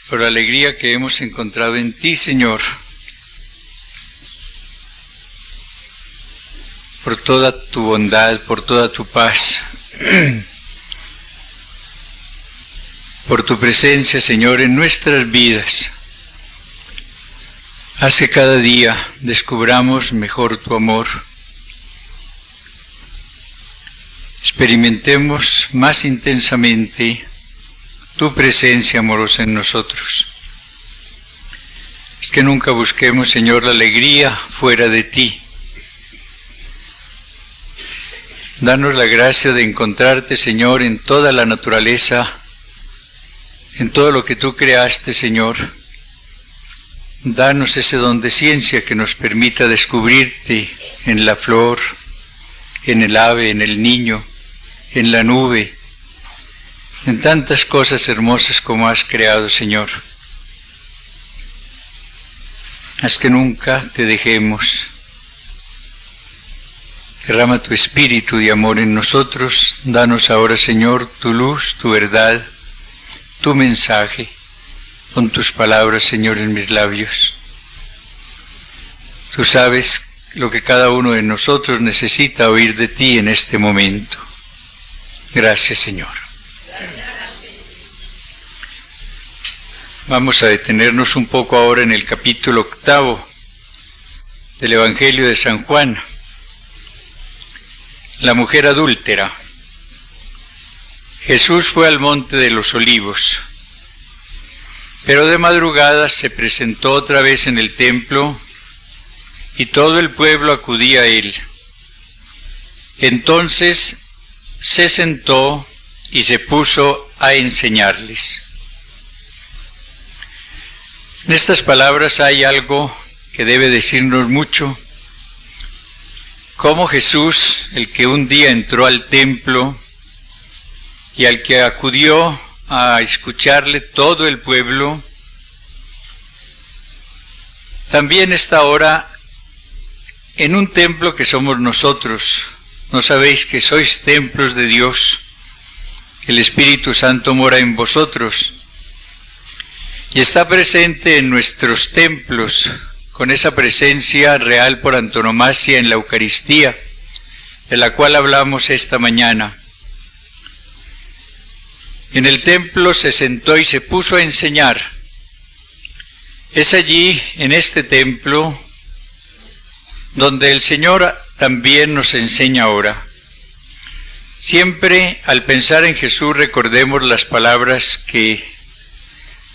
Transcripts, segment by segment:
por la alegría que hemos encontrado en ti, Señor, por toda tu bondad, por toda tu paz, por tu presencia, Señor, en nuestras vidas. Haz que cada día descubramos mejor tu amor, experimentemos más intensamente tu presencia amorosa en nosotros. Es que nunca busquemos, Señor, la alegría fuera de ti. Danos la gracia de encontrarte, Señor, en toda la naturaleza, en todo lo que tú creaste, Señor. Danos ese don de ciencia que nos permita descubrirte en la flor, en el ave, en el niño, en la nube, en tantas cosas hermosas como has creado, Señor. Haz que nunca te dejemos. Derrama tu espíritu de amor en nosotros. Danos ahora, Señor, tu luz, tu verdad, tu mensaje. Pon tus palabras, Señor, en mis labios. Tú sabes lo que cada uno de nosotros necesita oír de ti en este momento. Gracias, Señor. Vamos a detenernos un poco ahora en el capítulo 8 del Evangelio de San Juan. La mujer adúltera. Jesús fue al monte de los Olivos, pero de madrugada se presentó otra vez en el templo y todo el pueblo acudía a él. Entonces se sentó y se puso a enseñarles. En estas palabras hay algo que debe decirnos mucho. Cómo Jesús, el que un día entró al templo y al que acudió a escucharle todo el pueblo, también está ahora en un templo que somos nosotros. ¿No sabéis que sois templos de Dios? El Espíritu Santo mora en vosotros y está presente en nuestros templos, con esa presencia real por antonomasia en la Eucaristía, de la cual hablamos esta mañana. En el templo se sentó y se puso a enseñar. Es allí, en este templo, donde el Señor también nos enseña ahora. Siempre, al pensar en Jesús, recordemos las palabras que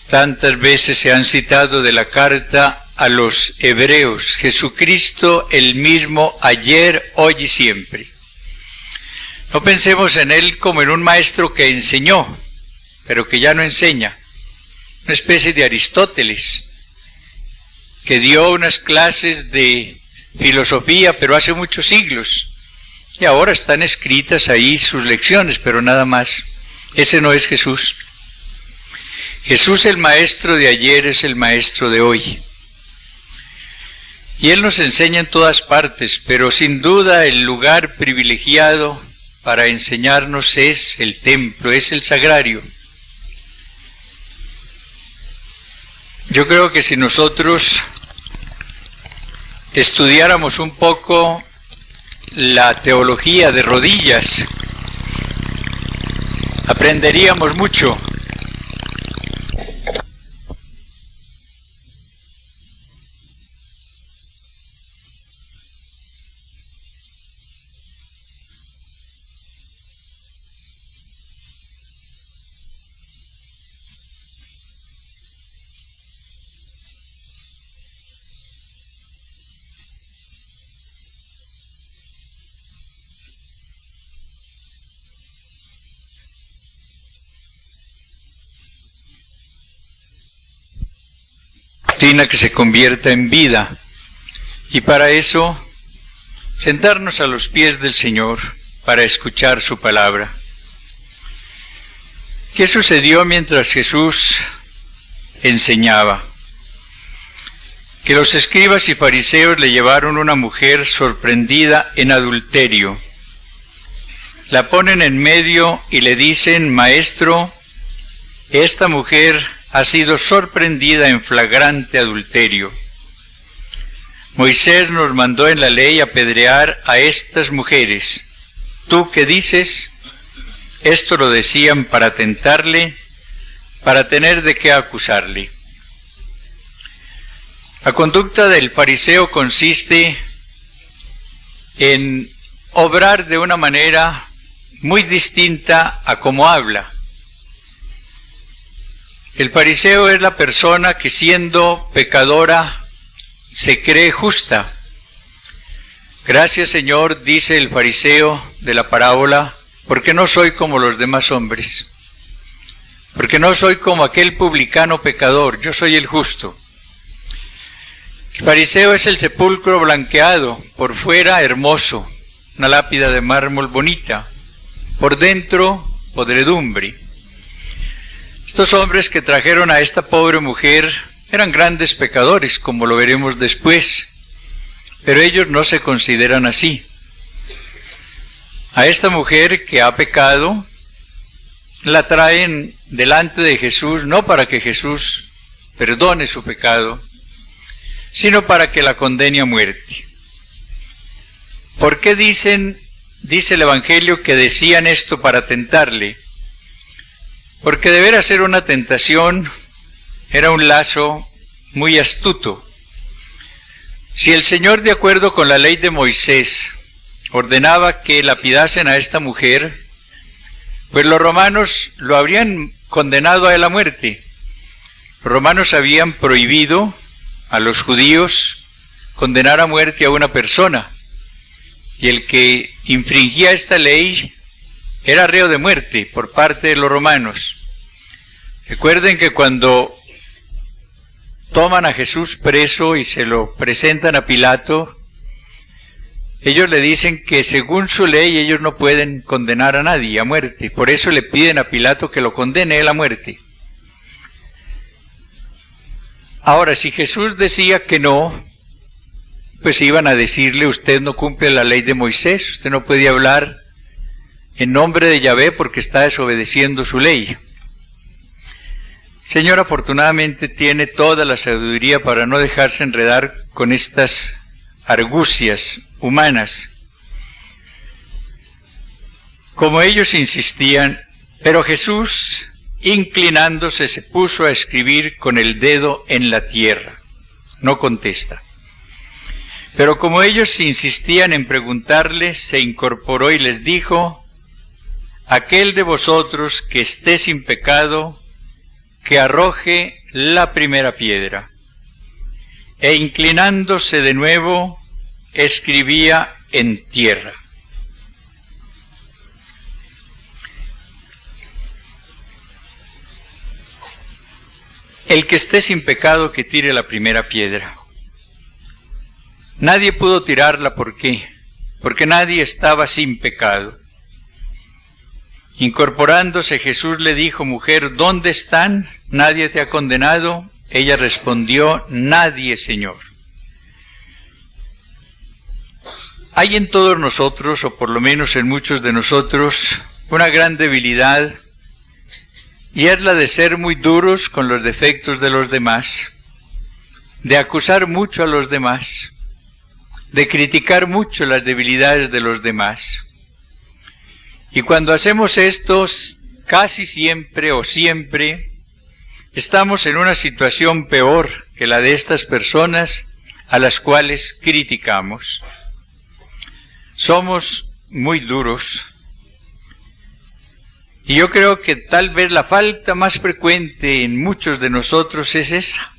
tantas veces se han citado de la carta a los hebreos: Jesucristo el mismo ayer, hoy y siempre. No pensemos en Él como en un maestro que enseñó, pero que ya no enseña, una especie de Aristóteles, que dio unas clases de filosofía, pero hace muchos siglos, y ahora están escritas ahí sus lecciones, pero nada más. Ese no es Jesús. Jesús, el maestro de ayer, es el maestro de hoy. Y Él nos enseña en todas partes, pero sin duda el lugar privilegiado para enseñarnos es el templo, es el sagrario. Yo creo que si nosotros estudiáramos un poco la teología de rodillas, aprenderíamos mucho. Que se convierta en vida, y para eso sentarnos a los pies del Señor para escuchar su palabra. ¿Qué sucedió mientras Jesús enseñaba? Que los escribas y fariseos le llevaron una mujer sorprendida en adulterio. La ponen en medio y le dicen: Maestro, esta mujer ha sido sorprendida en flagrante adulterio. Moisés nos mandó en la ley apedrear a estas mujeres. ¿Tú qué dices? Esto lo decían para tentarle, para tener de qué acusarle. La conducta del fariseo consiste en obrar de una manera muy distinta a como habla. El fariseo es la persona que, siendo pecadora, se cree justa. Gracias, Señor, dice el fariseo de la parábola, porque no soy como los demás hombres, porque no soy como aquel publicano pecador, yo soy el justo. El fariseo es el sepulcro blanqueado, por fuera hermoso, una lápida de mármol bonita, por dentro podredumbre. Estos hombres que trajeron a esta pobre mujer eran grandes pecadores, como lo veremos después, pero ellos no se consideran así. A esta mujer que ha pecado, la traen delante de Jesús, no para que Jesús perdone su pecado, sino para que la condene a muerte. ¿Por qué dice el Evangelio que decían esto para tentarle? Porque de veras era una tentación, era un lazo muy astuto. Si el Señor, de acuerdo con la ley de Moisés, ordenaba que lapidasen a esta mujer, pues los romanos lo habrían condenado a él a muerte. Los romanos habían prohibido a los judíos condenar a muerte a una persona, y el que infringía esta ley era reo de muerte por parte de los romanos. Recuerden que cuando toman a Jesús preso y se lo presentan a Pilato, ellos le dicen que según su ley ellos no pueden condenar a nadie a muerte, por eso le piden a Pilato que lo condene él a muerte. Ahora, si Jesús decía que no, pues iban a decirle: usted no cumple la ley de Moisés, usted no puede hablar en nombre de Yahvé porque está desobedeciendo su ley. El Señor afortunadamente tiene toda la sabiduría para no dejarse enredar con estas argucias humanas. Como ellos insistían, pero Jesús, inclinándose, se puso a escribir con el dedo en la tierra. No contesta. Pero como ellos insistían en preguntarle, se incorporó y les dijo: aquel de vosotros que esté sin pecado, que arroje la primera piedra. E inclinándose de nuevo, escribía en tierra. El que esté sin pecado, que tire la primera piedra. Nadie pudo tirarla, ¿por qué? Porque nadie estaba sin pecado. Incorporándose, Jesús le dijo: mujer, ¿dónde están? ¿Nadie te ha condenado? Ella respondió: nadie, Señor. Hay en todos nosotros, o por lo menos en muchos de nosotros, una gran debilidad, y es la de ser muy duros con los defectos de los demás, de acusar mucho a los demás, de criticar mucho las debilidades de los demás. Y cuando hacemos esto, casi siempre o siempre, estamos en una situación peor que la de estas personas a las cuales criticamos. Somos muy duros. Y yo creo que tal vez la falta más frecuente en muchos de nosotros es esa: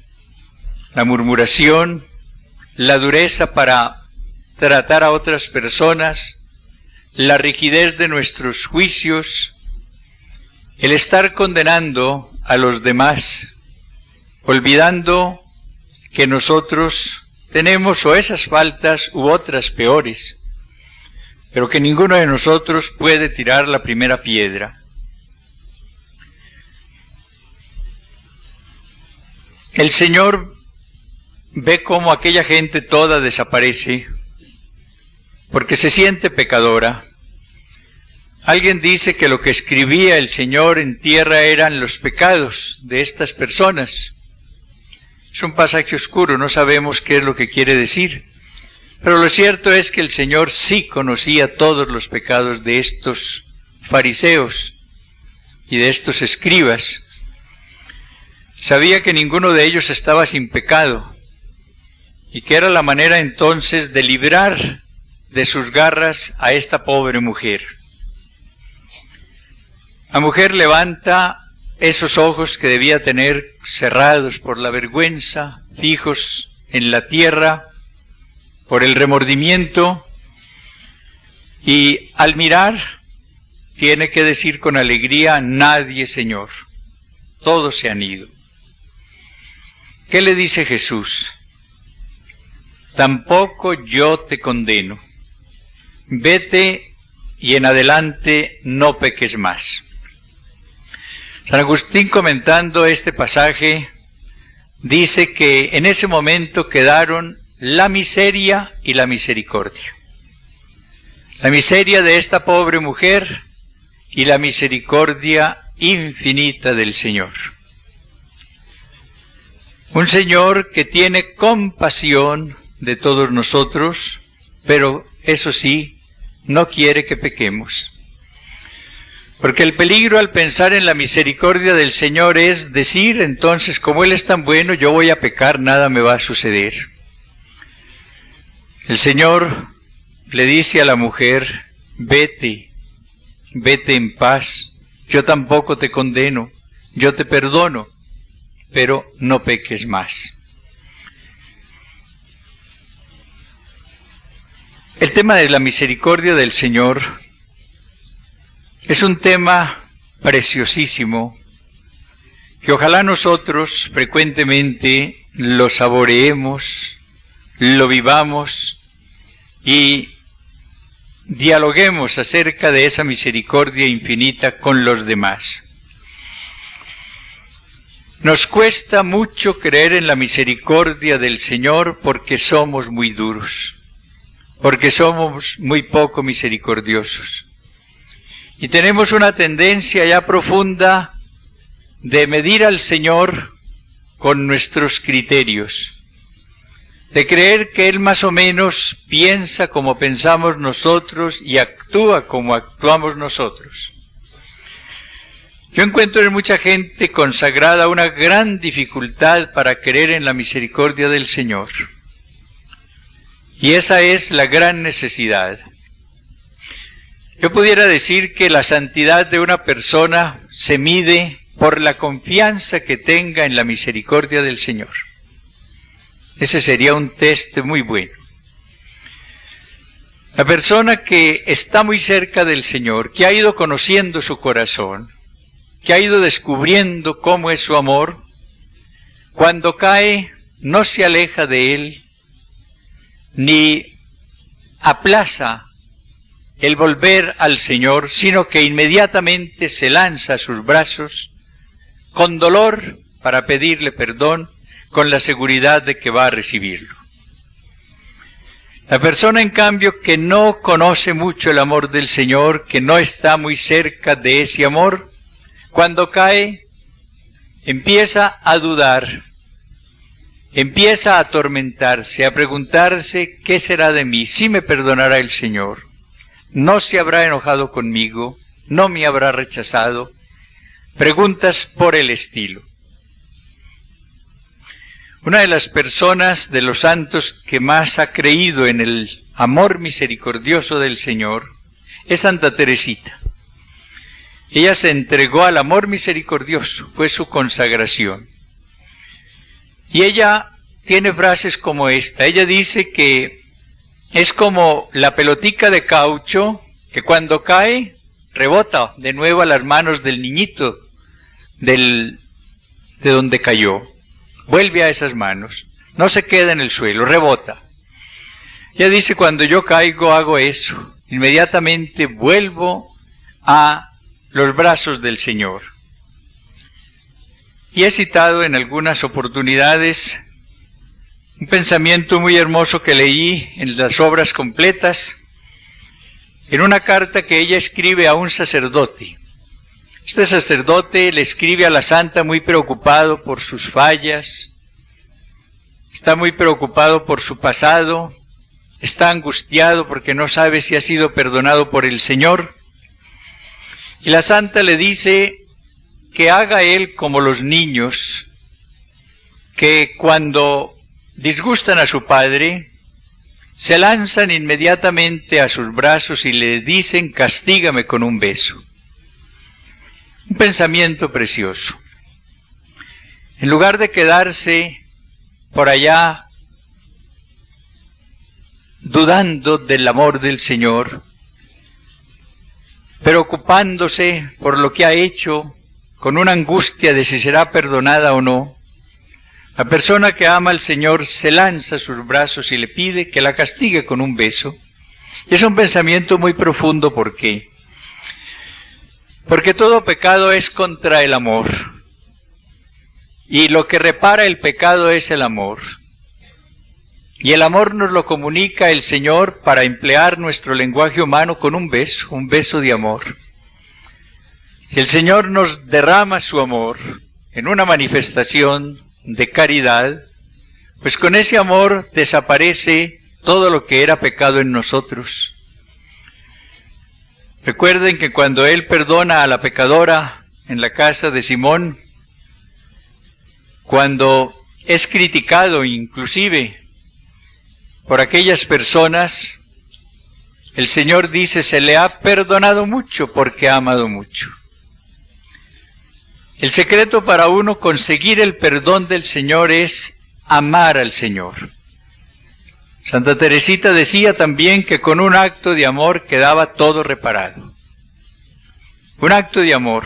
la murmuración, la dureza para tratar a otras personas, la rigidez de nuestros juicios, el estar condenando a los demás, olvidando que nosotros tenemos o esas faltas u otras peores, pero que ninguno de nosotros puede tirar la primera piedra. El Señor ve cómo aquella gente toda desaparece porque se siente pecadora, Alguien dice que lo que escribía el Señor en tierra eran los pecados de estas personas. Es un pasaje oscuro, no sabemos qué es lo que quiere decir. Pero lo cierto es que el Señor sí conocía todos los pecados de estos fariseos y de estos escribas. Sabía que ninguno de ellos estaba sin pecado y que era la manera entonces de librar de sus garras a esta pobre mujer. La mujer levanta esos ojos que debía tener cerrados por la vergüenza, fijos en la tierra, por el remordimiento, y al mirar tiene que decir con alegría: nadie, Señor, todos se han ido. ¿Qué le dice Jesús? Tampoco yo te condeno. Vete y en adelante no peques más. San Agustín, comentando este pasaje, dice que en ese momento quedaron la miseria y la misericordia. La miseria de esta pobre mujer y la misericordia infinita del Señor. Un Señor que tiene compasión de todos nosotros, pero eso sí, no quiere que pequemos. Porque el peligro al pensar en la misericordia del Señor es decir, entonces, como Él es tan bueno, yo voy a pecar, nada me va a suceder. El Señor le dice a la mujer: vete, vete en paz, yo tampoco te condeno, yo te perdono, pero no peques más. El tema de la misericordia del Señor es un tema preciosísimo que ojalá nosotros frecuentemente lo saboreemos, lo vivamos y dialoguemos acerca de esa misericordia infinita con los demás. Nos cuesta mucho creer en la misericordia del Señor porque somos muy duros, porque somos muy poco misericordiosos. Y tenemos una tendencia ya profunda de medir al Señor con nuestros criterios, de creer que Él más o menos piensa como pensamos nosotros y actúa como actuamos nosotros. Yo encuentro en mucha gente consagrada una gran dificultad para creer en la misericordia del Señor. Y esa es la gran necesidad. Yo pudiera decir que la santidad de una persona se mide por la confianza que tenga en la misericordia del Señor. Ese sería un test muy bueno. La persona que está muy cerca del Señor, que ha ido conociendo su corazón, que ha ido descubriendo cómo es su amor, cuando cae no se aleja de Él, ni aplaza el volver al Señor, sino que inmediatamente se lanza a sus brazos, con dolor para pedirle perdón, con la seguridad de que va a recibirlo. La persona, en cambio, que no conoce mucho el amor del Señor, que no está muy cerca de ese amor, cuando cae, empieza a dudar, empieza a atormentarse, a preguntarse: ¿qué será de mí? ¿Sí me perdonará el Señor? ¿No se habrá enojado conmigo? ¿No me habrá rechazado? Preguntas por el estilo. Una de las personas de los santos que más ha creído en el amor misericordioso del Señor es Santa Teresita. Ella se entregó al amor misericordioso, fue su consagración. Y ella tiene frases como esta. Ella dice que es como la pelotica de caucho que cuando cae rebota de nuevo a las manos del niñito de donde cayó. Vuelve a esas manos, no se queda en el suelo, rebota. Ella dice: cuando yo caigo hago eso, inmediatamente vuelvo a los brazos del Señor. Y he citado en algunas oportunidades un pensamiento muy hermoso que leí en las obras completas, en una carta que ella escribe a un sacerdote. Este sacerdote le escribe a la santa muy preocupado por sus fallas, está muy preocupado por su pasado, está angustiado porque no sabe si ha sido perdonado por el Señor. Y la santa le dice que haga él como los niños, que cuando disgustan a su padre, se lanzan inmediatamente a sus brazos y le dicen: castígame con un beso. Un pensamiento precioso. En lugar de quedarse por allá dudando del amor del Señor, preocupándose por lo que ha hecho, con una angustia de si será perdonada o no, la persona que ama al Señor se lanza a sus brazos y le pide que la castigue con un beso. Y es un pensamiento muy profundo. ¿Por qué? Porque todo pecado es contra el amor. Y lo que repara el pecado es el amor. Y el amor nos lo comunica el Señor para emplear nuestro lenguaje humano con un beso de amor. Si el Señor nos derrama su amor en una manifestación de caridad, pues con ese amor desaparece todo lo que era pecado en nosotros. Recuerden que cuando Él perdona a la pecadora en la casa de Simón, cuando es criticado inclusive por aquellas personas, el Señor dice: se le ha perdonado mucho porque ha amado mucho. El secreto para uno conseguir el perdón del Señor es amar al Señor. Santa Teresita decía también que con un acto de amor quedaba todo reparado. Un acto de amor.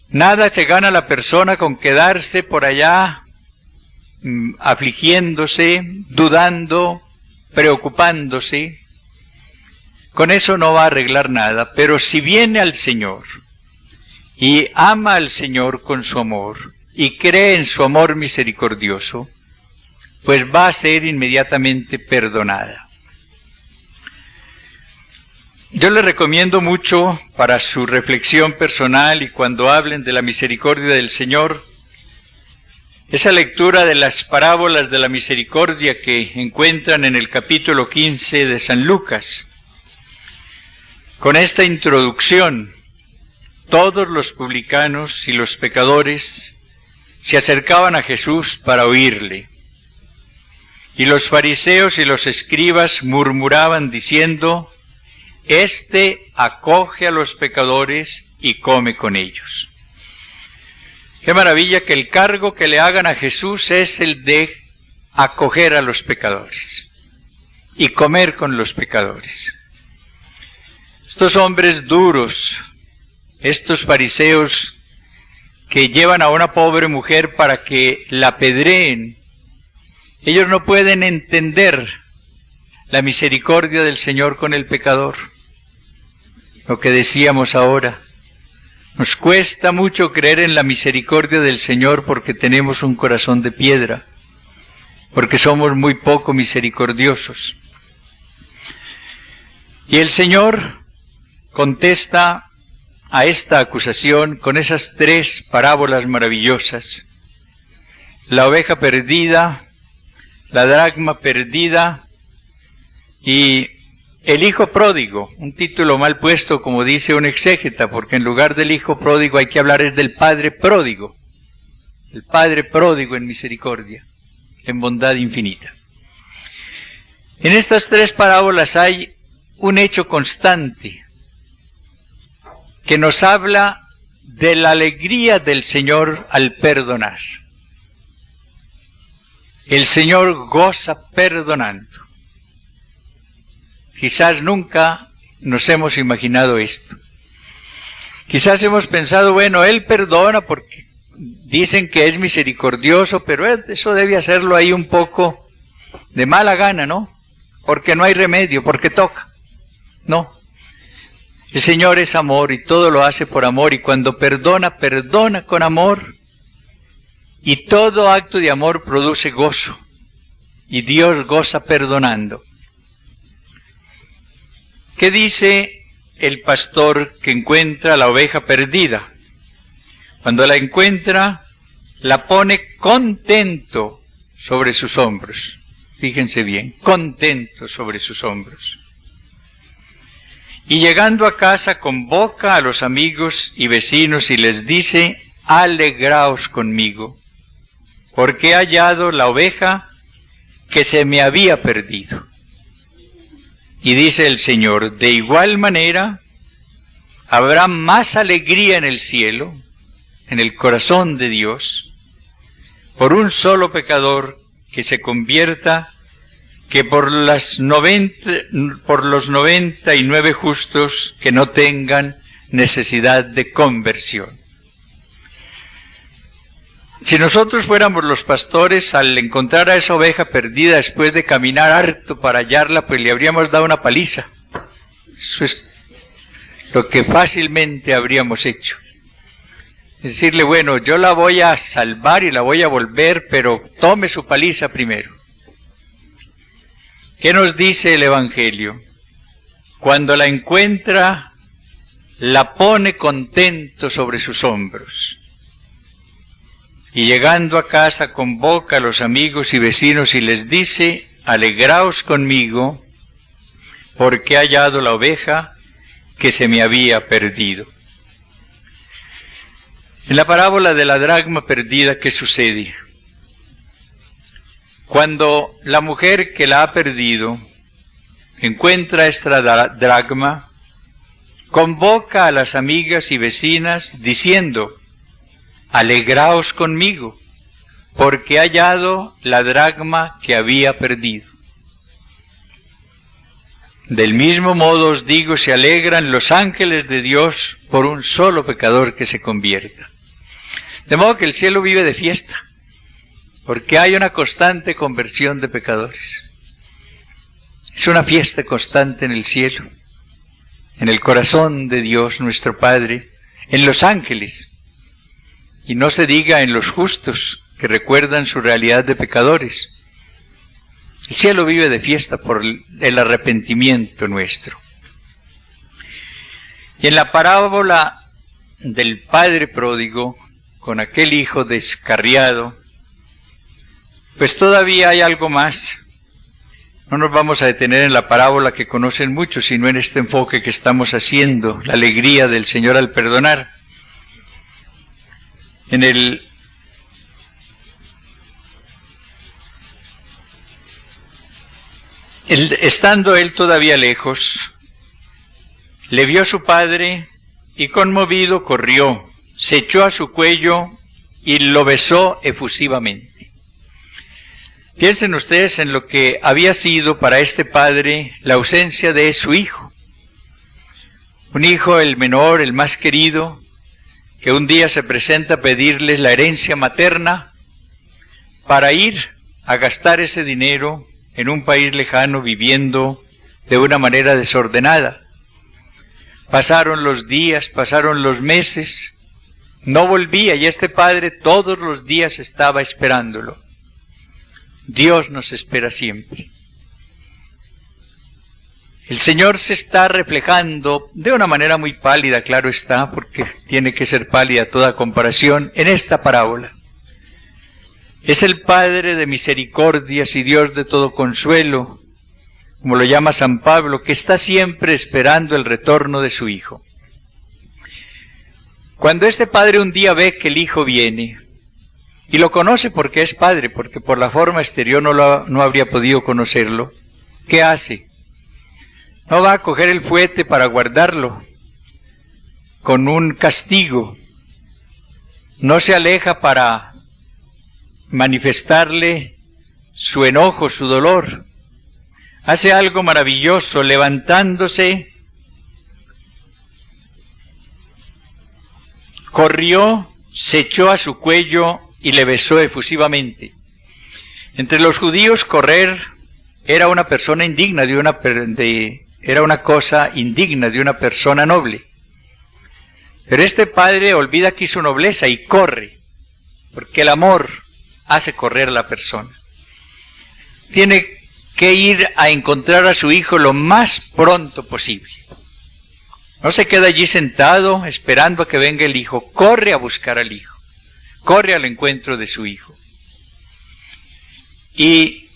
Nada se gana la persona con quedarse por allá afligiéndose, dudando, preocupándose. Con eso no va a arreglar nada, pero si viene al Señor y ama al Señor con su amor y cree en su amor misericordioso, pues va a ser inmediatamente perdonada. Yo le recomiendo mucho para su reflexión personal y cuando hablen de la misericordia del Señor, esa lectura de las parábolas de la misericordia que encuentran en el capítulo 15 de San Lucas. Con esta introducción, todos los publicanos y los pecadores se acercaban a Jesús para oírle. Y los fariseos y los escribas murmuraban diciendo: Este acoge a los pecadores y come con ellos. Qué maravilla que el cargo que le hagan a Jesús es el de acoger a los pecadores y comer con los pecadores. Estos hombres duros, estos fariseos que llevan a una pobre mujer para que la apedreen, ellos no pueden entender la misericordia del Señor con el pecador. Lo que decíamos ahora, nos cuesta mucho creer en la misericordia del Señor porque tenemos un corazón de piedra, porque somos muy poco misericordiosos. Y el Señor contesta a esta acusación con esas tres parábolas maravillosas: la oveja perdida, la dracma perdida y el hijo pródigo, un título mal puesto como dice un exégeta, porque en lugar del hijo pródigo hay que hablar es del padre pródigo, el padre pródigo en misericordia, en bondad infinita. En estas tres parábolas hay un hecho constante que nos habla de la alegría del Señor al perdonar. El Señor goza perdonando. Quizás nunca nos hemos imaginado esto. Quizás hemos pensado, bueno, Él perdona porque dicen que es misericordioso, pero eso debe hacerlo ahí un poco de mala gana, ¿no? Porque no hay remedio, porque toca. No. El Señor es amor y todo lo hace por amor, y cuando perdona, perdona con amor, y todo acto de amor produce gozo, y Dios goza perdonando. ¿Qué dice el pastor que encuentra la oveja perdida? Cuando la encuentra, la pone contento sobre sus hombros. Fíjense bien, contento sobre sus hombros. Y llegando a casa convoca a los amigos y vecinos y les dice: alegraos conmigo, porque he hallado la oveja que se me había perdido. Y dice el Señor: de igual manera habrá más alegría en el cielo, en el corazón de Dios, por un solo pecador que se convierta, que por los 99 justos que no tengan necesidad de conversión. Si nosotros fuéramos los pastores, al encontrar a esa oveja perdida, después de caminar harto para hallarla, pues le habríamos dado una paliza. Eso es lo que fácilmente habríamos hecho. Decirle: bueno, yo la voy a salvar y la voy a volver, pero tome su paliza primero. ¿Qué nos dice el Evangelio? Cuando la encuentra, la pone contento sobre sus hombros. Y llegando a casa convoca a los amigos y vecinos y les dice: alegraos conmigo, porque he hallado la oveja que se me había perdido. En la parábola de la dracma perdida, ¿qué sucede? Cuando la mujer que la ha perdido encuentra esta dracma, convoca a las amigas y vecinas diciendo: alegraos conmigo, porque he hallado la dracma que había perdido. Del mismo modo os digo, se alegran los ángeles de Dios por un solo pecador que se convierta. De modo que el cielo vive de fiesta, porque hay una constante conversión de pecadores. Es una fiesta constante en el cielo, en el corazón de Dios nuestro Padre, en los ángeles, y no se diga en los justos que recuerdan su realidad de pecadores. El cielo vive de fiesta por el arrepentimiento nuestro. Y en la parábola del padre pródigo, con aquel hijo descarriado, pues todavía hay algo más. No nos vamos a detener en la parábola que conocen muchos, sino en este enfoque que estamos haciendo, la alegría del Señor al perdonar. Estando él todavía lejos, le vio su padre y conmovido corrió, se echó a su cuello y lo besó efusivamente. Piensen ustedes en lo que había sido para este padre la ausencia de su hijo. Un hijo, el menor, el más querido, que un día se presenta a pedirles la herencia materna para ir a gastar ese dinero en un país lejano viviendo de una manera desordenada. Pasaron los días, pasaron los meses, no volvía y este padre todos los días estaba esperándolo. Dios nos espera siempre. El Señor se está reflejando de una manera muy pálida, claro está, porque tiene que ser pálida toda comparación, en esta parábola. Es el Padre de misericordias y Dios de todo consuelo, como lo llama San Pablo, que está siempre esperando el retorno de su Hijo. Cuando este padre un día ve que el Hijo viene, y lo conoce porque es padre, porque por la forma exterior no habría podido conocerlo, ¿qué hace? No va a coger el fuete para guardarlo con un castigo, no se aleja para manifestarle su enojo, su dolor. Hace algo maravilloso, levantándose, corrió, se echó a su cuello y le besó efusivamente. Entre los judíos correr era una persona indigna era una cosa indigna de una persona noble. Pero este padre olvida aquí su nobleza y corre, porque el amor hace correr a la persona. Tiene que ir a encontrar a su hijo lo más pronto posible. No se queda allí sentado esperando a que venga el hijo, corre a buscar al hijo, corre al encuentro de su hijo. Y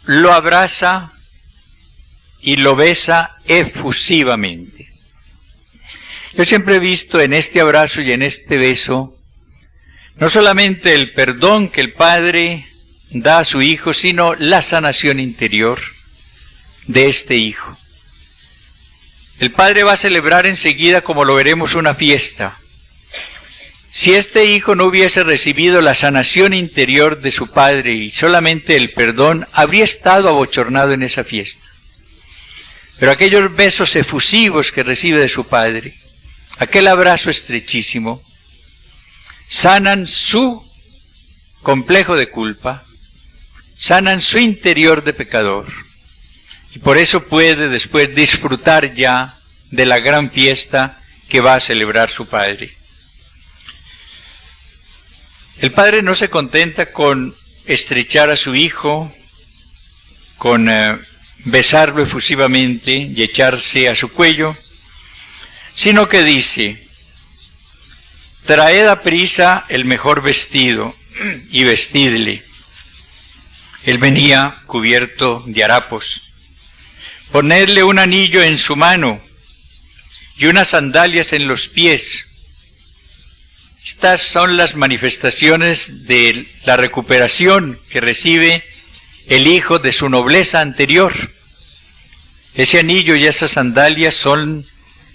lo abraza y lo besa efusivamente. Yo siempre he visto en este abrazo y en este beso no solamente el perdón que el padre da a su hijo, sino la sanación interior de este hijo. El padre va a celebrar enseguida, como lo veremos, una fiesta. Si este hijo no hubiese recibido la sanación interior de su padre y solamente el perdón, habría estado abochornado en esa fiesta. Pero aquellos besos efusivos que recibe de su padre, aquel abrazo estrechísimo, sanan su complejo de culpa, sanan su interior de pecador, y por eso puede después disfrutar ya de la gran fiesta que va a celebrar su padre. El padre no se contenta con estrechar a su hijo, con besarlo efusivamente y echarse a su cuello, sino que dice: traed a prisa el mejor vestido y vestidle. Él venía cubierto de harapos. Ponedle un anillo en su mano y unas sandalias en los pies. Estas son las manifestaciones de la recuperación que recibe el hijo de su nobleza anterior. Ese anillo y esas sandalias son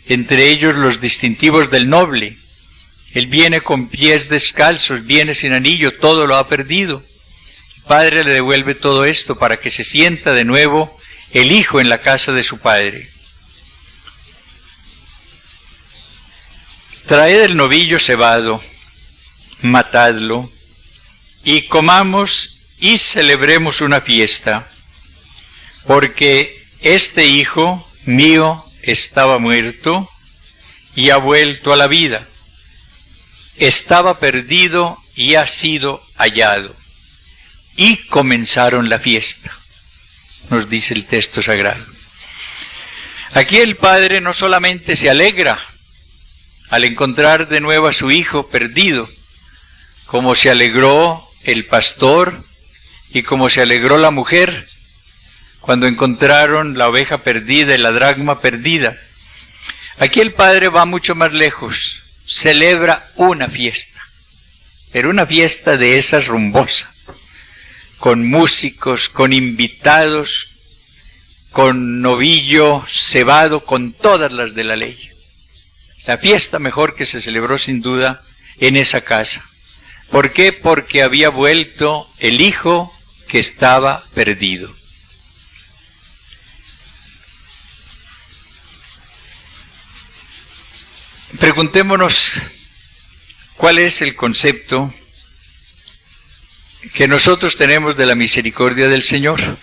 entre ellos los distintivos del noble. Él viene con pies descalzos, viene sin anillo, todo lo ha perdido. El padre le devuelve todo esto para que se sienta de nuevo el hijo en la casa de su padre. Traed el novillo cebado, matadlo, y comamos y celebremos una fiesta, porque este hijo mío estaba muerto y ha vuelto a la vida. Estaba perdido y ha sido hallado. Y comenzaron la fiesta, nos dice el texto sagrado. Aquí el padre no solamente se alegra al encontrar de nuevo a su hijo perdido, como se alegró el pastor y como se alegró la mujer cuando encontraron la oveja perdida y la dracma perdida. Aquí el padre va mucho más lejos, celebra una fiesta, pero una fiesta de esas rumbosas, con músicos, con invitados, con novillo cebado, con todas las de la ley. La fiesta mejor que se celebró sin duda en esa casa. ¿Por qué? Porque había vuelto el hijo que estaba perdido. Preguntémonos cuál es el concepto que nosotros tenemos de la misericordia del Señor.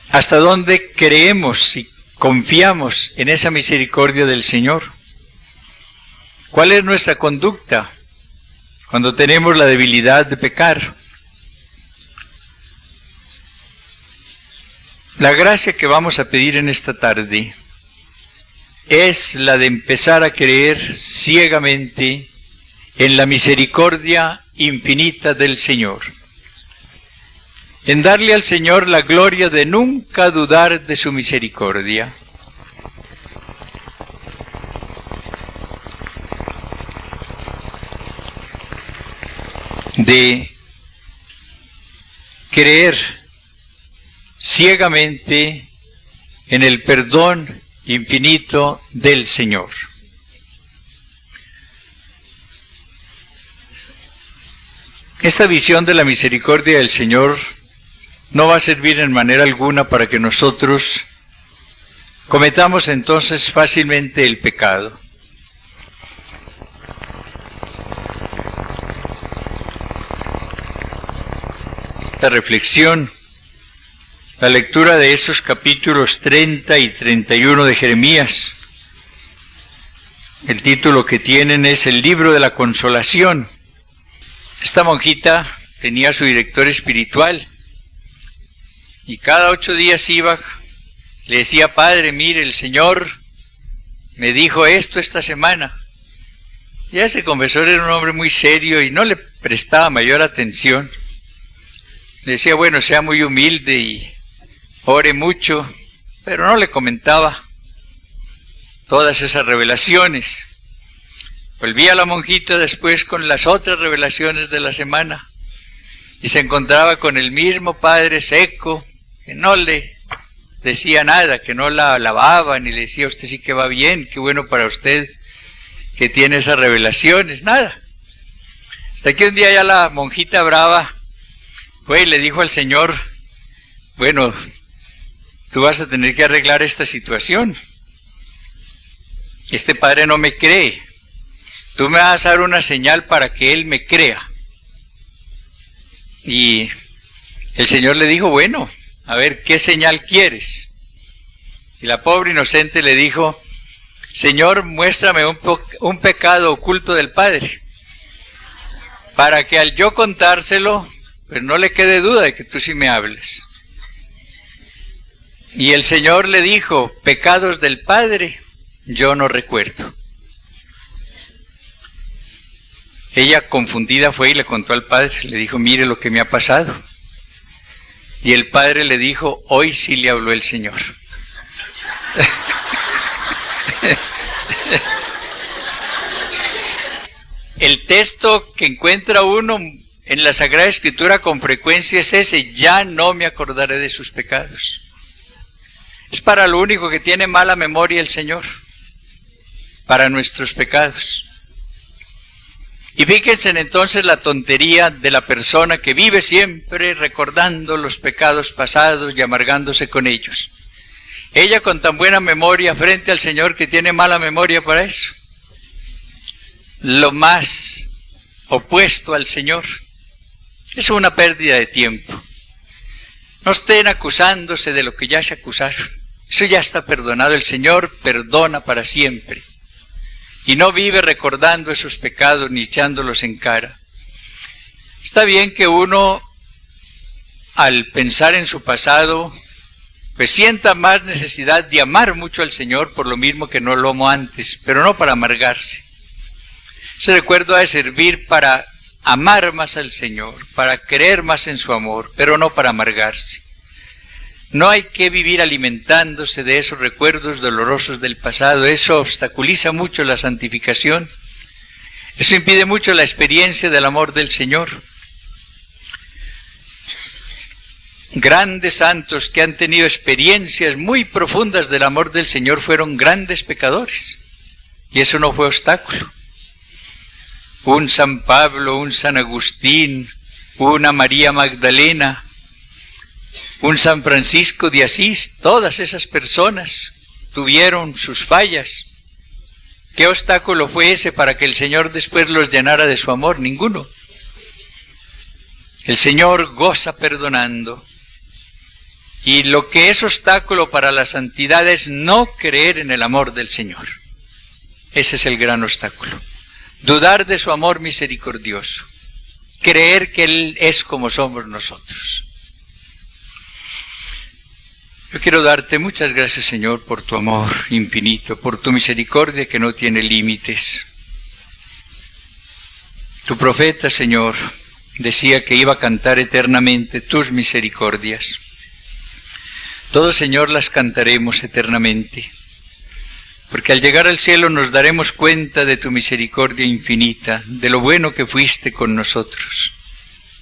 ¿Hasta dónde creemos y confiamos en esa misericordia del Señor? ¿Cuál es nuestra conducta cuando tenemos la debilidad de pecar? La gracia que vamos a pedir en esta tarde es la de empezar a creer ciegamente en la misericordia infinita del Señor, en darle al Señor la gloria de nunca dudar de su misericordia. De creer ciegamente en el perdón infinito del Señor. Esta visión de la misericordia del Señor no va a servir en manera alguna para que nosotros cometamos entonces fácilmente el pecado. La reflexión, la lectura de esos capítulos 30 y 31 de Jeremías, el título que tienen es El libro de la consolación. Esta monjita tenía su director espiritual, Y cada 8 días iba, le decía: padre, mire, el Señor me dijo esto esta semana. Ya ese confesor era un hombre muy serio y no le prestaba mayor atención. Le decía: bueno, sea muy humilde y ore mucho, pero no le comentaba todas esas revelaciones. Volvía la monjita después con las otras revelaciones de la semana y se encontraba con el mismo padre seco, que no le decía nada, que no la alababa ni le decía: usted sí que va bien, qué bueno para usted que tiene esas revelaciones, nada. Hasta que un día ya la monjita brava fue y le dijo al Señor: bueno, tú vas a tener que arreglar esta situación. Este padre no me cree. Tú me vas a dar una señal para que él me crea. Y el Señor le dijo: bueno, a ver, ¿qué señal quieres? Y la pobre inocente le dijo: Señor, muéstrame un pecado oculto del padre, para que al yo contárselo, pues no le quede duda de que tú sí me hables. Y el Señor le dijo: pecados del padre, yo no recuerdo. Ella, confundida, fue y le contó al padre, le dijo: mire lo que me ha pasado. Y el padre le dijo: hoy sí le habló el Señor. El texto que encuentra uno en la Sagrada Escritura con frecuencia es ese: ya no me acordaré de sus pecados. Es para lo único que tiene mala memoria el Señor, para nuestros pecados. Y fíjense entonces la tontería de la persona que vive siempre recordando los pecados pasados y amargándose con ellos. Ella con tan buena memoria frente al Señor que tiene mala memoria para eso. Lo más opuesto al Señor. Es una pérdida de tiempo. No estén acusándose de lo que ya se acusaron. Eso ya está perdonado. El Señor perdona para siempre. Y no vive recordando esos pecados ni echándolos en cara. Está bien que uno, al pensar en su pasado, pues sienta más necesidad de amar mucho al Señor por lo mismo que no lo amó antes, pero no para amargarse. Ese recuerdo ha de servir para amar más al Señor, para creer más en su amor, pero no para amargarse. No hay que vivir alimentándose de esos recuerdos dolorosos del pasado. Eso obstaculiza mucho la santificación. Eso impide mucho la experiencia del amor del Señor. Grandes santos que han tenido experiencias muy profundas del amor del Señor fueron grandes pecadores. Y eso no fue obstáculo. Un San Pablo, un San Agustín, una María Magdalena, un San Francisco de Asís, todas esas personas tuvieron sus fallas. ¿Qué obstáculo fue ese para que el Señor después los llenara de su amor? Ninguno. El Señor goza perdonando. Y lo que es obstáculo para la santidad es no creer en el amor del Señor. Ese es el gran obstáculo. Dudar de su amor misericordioso. Creer que Él es como somos nosotros. Yo quiero darte muchas gracias, Señor, por tu amor infinito, por tu misericordia que no tiene límites. Tu profeta, Señor, decía que iba a cantar eternamente tus misericordias. Todos, Señor, las cantaremos eternamente, porque al llegar al cielo nos daremos cuenta de tu misericordia infinita, de lo bueno que fuiste con nosotros,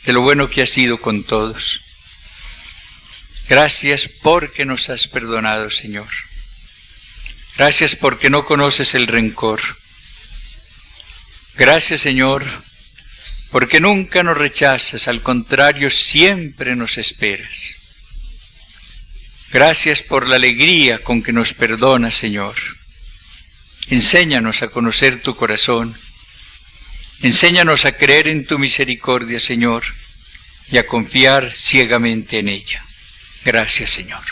de lo bueno que has sido con todos. Gracias porque nos has perdonado, Señor. Gracias porque no conoces el rencor. Gracias, Señor, porque nunca nos rechazas, al contrario, siempre nos esperas. Gracias por la alegría con que nos perdonas, Señor. Enséñanos a conocer tu corazón. Enséñanos a creer en tu misericordia, Señor, y a confiar ciegamente en ella. Gracias, Señor.